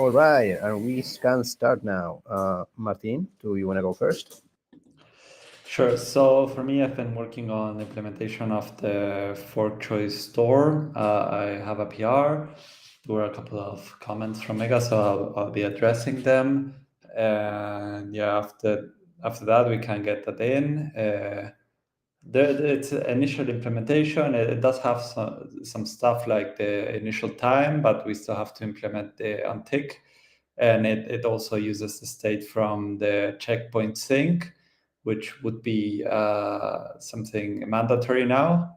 All right, and we can start now. Martin, do you want to go first? Sure. So for me, I've been working on implementation of the fork choice store. I have a PR. There were a couple of comments from Mega, so I'll be addressing them. And yeah, after that, we can get that in. It's initial implementation. It does have some stuff like the initial time, but we still have to implement the untick. And it also uses the state from the checkpoint sync, which would be something mandatory now.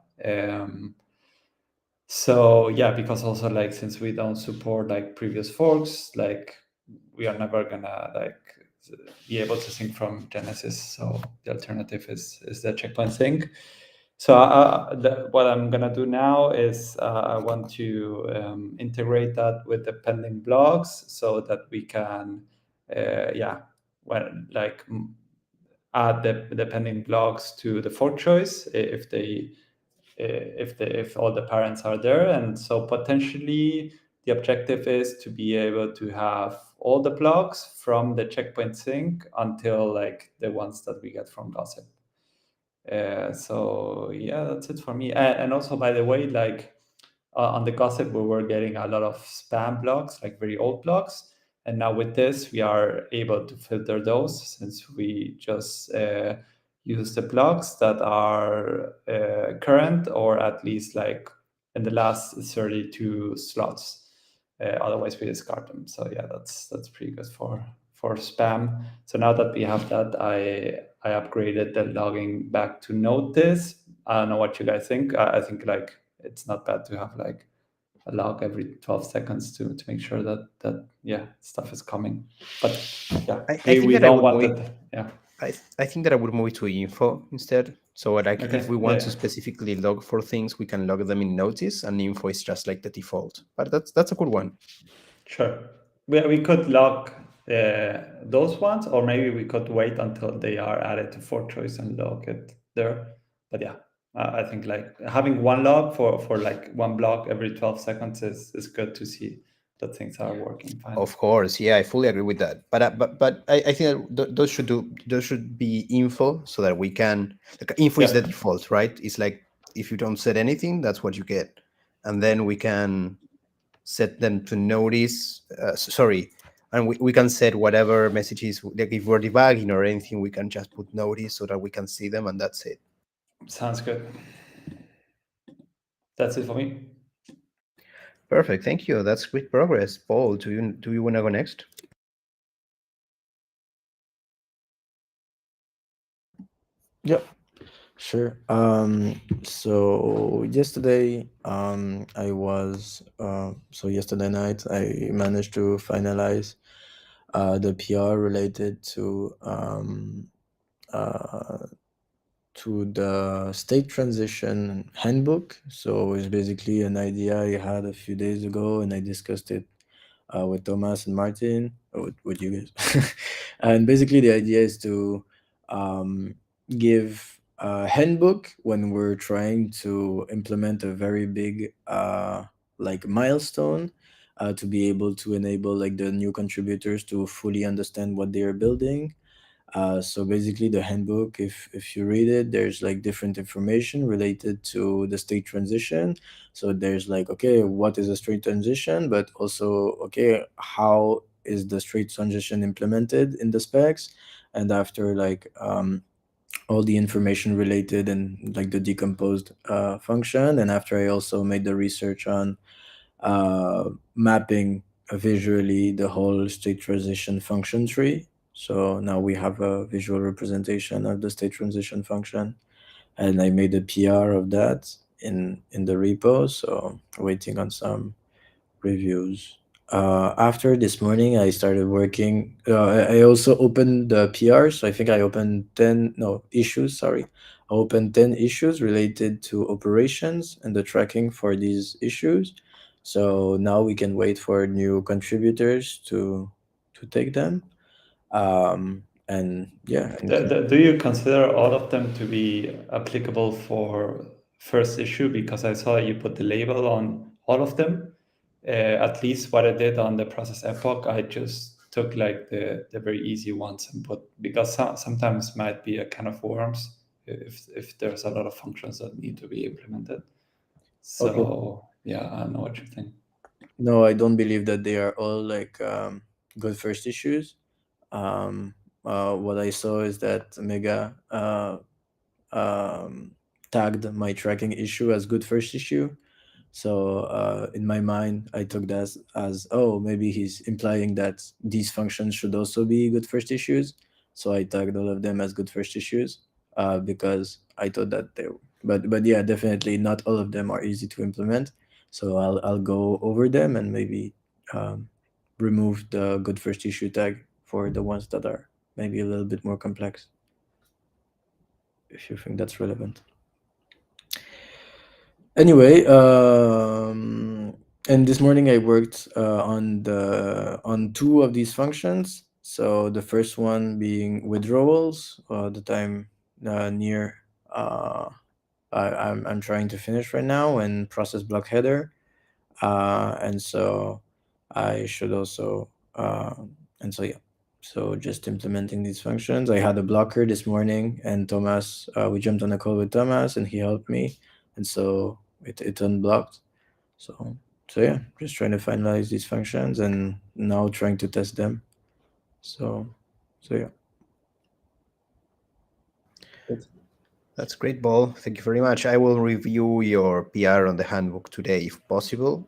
So yeah, because also like since we don't support like previous forks, like we are never gonna like be able to sync from Genesis. So the alternative is the checkpoint sync. So what I'm gonna do now is I want to integrate that with the pending blocks so that we can, yeah, when like add the pending blocks to the fork choice if all the parents are there. And so potentially the objective is to be able to have all the blocks from the checkpoint sync until like the ones that we get from gossip. So yeah, that's it for me. And also, by the way, like on the gossip, we were getting a lot of spam blogs, like very old blogs. And now with this, we are able to filter those since we just use the blogs that are current or at least like in the last 32 slots. Otherwise, we discard them. So yeah, that's pretty good for spam. So now that we have that, I upgraded the logging back to notice. I don't know what you guys think. I think like it's not bad to have like a log every 12 seconds to make sure that yeah, stuff is coming. But yeah, I think we that I don't would want move. it. Yeah. I think that I would move it to info instead. So like if Okay. we want to Yeah. specifically log for things, we can log them in notice, and info is just like the default. But that's a good one. Sure. We could log those ones, or maybe we could wait until they are added to for choice and log it there. But yeah, I think like having one log for like one block every 12 seconds is good to see that things are working fine. Of course, yeah, I fully agree with that. But I think that those should be info so that we can. Like, info is Yeah. the default, right? It's like if you don't set anything, that's what you get, and then we can set them to notice. Sorry, and we can set whatever messages. Like if we're debugging or anything, we can just put notice so that we can see them, and that's it. Sounds good. That's it for me. Perfect, thank you. That's great progress. Paul, do you want to go next? Yep, sure. So yesterday, so yesterday night, I managed to finalize the PR related uh, to the state transition handbook. So it's basically an idea I had a few days ago, and I discussed it with Thomas and Martin, or with you guys. And basically, the idea is to um, give a handbook when we're trying to implement a very big like milestone, to be able to enable like the new contributors to fully understand what they are building. So basically, the handbook, if you read it, there's like different information related to the state transition. So there's like, okay, what is a state transition, but also, okay, how is the state transition implemented in the specs, and after like all the information related and like the decomposed function. And after, I also made the research on mapping visually the whole state transition function tree. So now we have a visual representation of the state transition function, and I made a PR of that in the repo. So waiting on some reviews. After this morning, I started working. I also opened the PR. So I think I opened 10 no issues. Sorry, I opened 10 issues related to operations and the tracking for these issues. So now we can wait for new contributors to take them. And yeah, and Do you consider all of them to be applicable for first issue? Because I saw you put the label on all of them. at least what I did on the process epoch, I just took like the very easy ones and put, because sometimes might be a kind of worms if there's a lot of functions that need to be implemented. So Okay. yeah, I don't know what you think. No, I don't believe that they are all like good first issues. Um, what I saw is that Mega tagged my tracking issue as good first issue. So in my mind, I took that as, oh, maybe he's implying that these functions should also be good first issues. So I tagged all of them as good first issues because I thought that they. But yeah, definitely not all of them are easy to implement. So I'll go over them and maybe um, remove the good first issue tag for the ones that are maybe a little bit more complex. If you think that's relevant. Anyway, and this morning I worked on two of these functions. So the first one being withdrawals, the time near I'm trying to finish right now, and process block header, and so I should also and so yeah. So just implementing these functions. I had a blocker this morning, and Thomas, we jumped on a call with Thomas, and he helped me, and so it unblocked. So yeah, just trying to finalize these functions, and now trying to test them. So yeah. That's great, Ball. Thank you very much. I will review your PR on the handbook today, if possible.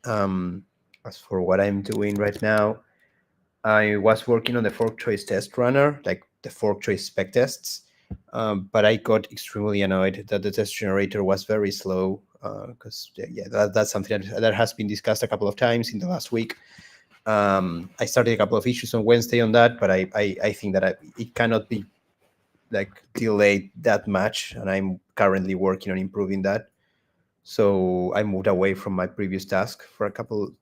As for what I'm doing right now, I was working on the fork choice test runner, like the fork choice spec tests, but I got extremely annoyed that the test generator was very slow because that's something that has been discussed a couple of times in the last week. I started a couple of issues on Wednesday on that, but I think that it cannot be like delayed that much, and I'm currently working on improving that. So I moved away from my previous task for a couple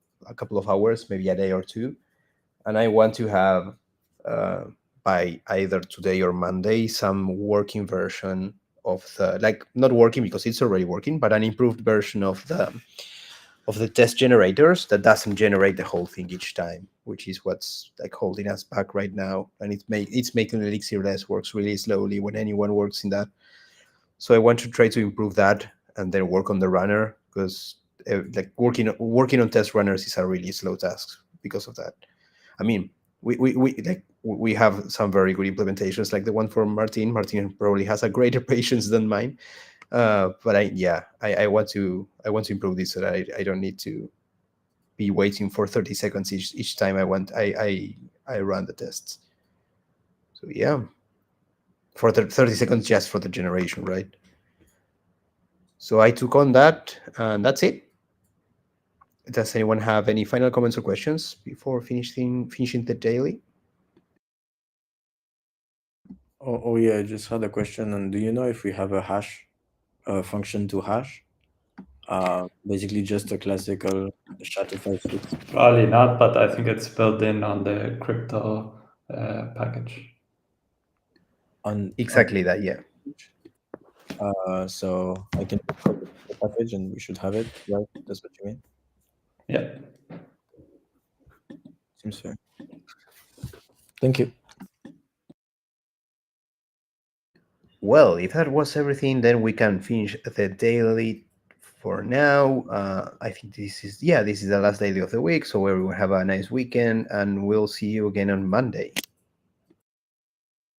of hours, maybe a day or two, and I want to have by either today or Monday some working version of the, like, not working because it's already working, but an improved version of the test generators that doesn't generate the whole thing each time, which is what's like holding us back right now. And it's making Elixir less works really slowly when anyone works in that. So I want to try to improve that and then work on the runner, because like working on test runners is a really slow task because of that. I mean, we have some very good implementations like the one for Martin. Martin probably has a greater patience than mine. But I want to improve this so that I don't need to be waiting for 30 seconds each time I run the tests. So yeah, for 30 seconds just for the generation, right? So I took on that, and that's it. Does anyone have any final comments or questions before finishing the daily? Oh yeah, I just had a question. And do you know if we have a hash function to hash? Basically just a classical SHA-256 fix. Probably not, but I think it's built in on the crypto package. On Exactly that, yeah. so I can copy the package and we should have it, right? That's what you mean? Yeah. Seems fair. Thank you. Well, if that was everything, then we can finish the daily for now. I think this is the last daily of the week. So everyone have a nice weekend, and we'll see you again on Monday.